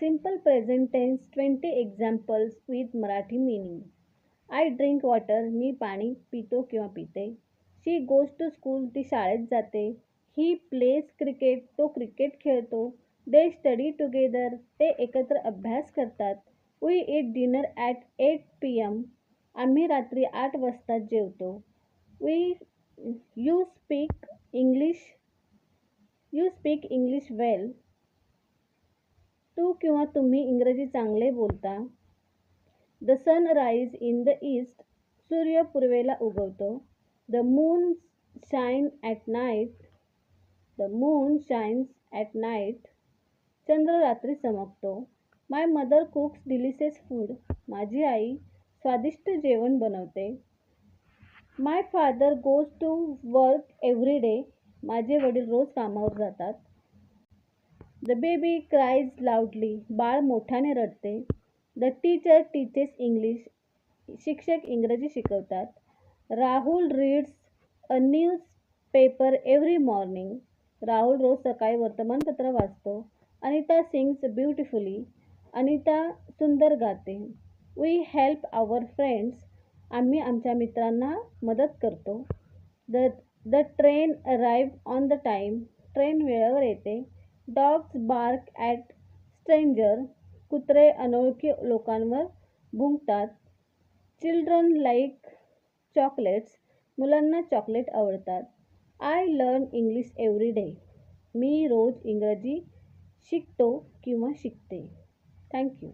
Simple present tense 20 examples with Marathi meaning. I drink water. मी पाणी पितो किंवा पिते. She goes to school. ती शाळेत जाते. He plays cricket. तो क्रिकेट खेळतो. They study together. ते एकत्र अभ्यास करतात. We eat dinner at 8 p.m. आम्ही रात्री 8 वाजता जेवतो. We you speak English. You speak English well. तू किंवा तुम्ही इंग्रजी चांगले बोलता. The sun rises in the east. सूर्य पूर्वेला उगवतो. The moon shines at night. The moon shines at night. चंद्र रात्री चमकतो. My mother cooks delicious food. माझी आई स्वादिष्ट जेवण बनवते. My father goes to work every day. माझे वडील रोज कामावर जातात. The baby cries loudly. बाळ मोठ्याने रडते. The teacher teaches English. शिक्षक इंग्रजी शिकवतात. Rahul reads a newspaper every morning. Rahul रोज सकाळी वर्तमानपत्र वाचतो. Anita sings beautifully. अनिता सुंदर गाते. We help our friends. आम्ही आमच्या मित्रांना मदत करतो. The train arrived on the time. Train वेळेवर येते. Dogs bark at strangers. कुत्रे अनोळखी लोकांवर भुंकतात. Children like chocolates. मुलांना चॉकलेट आवडतात. I learn English every day. मी रोज इंग्रजी शिकतो किंवा शिकते. Thank you.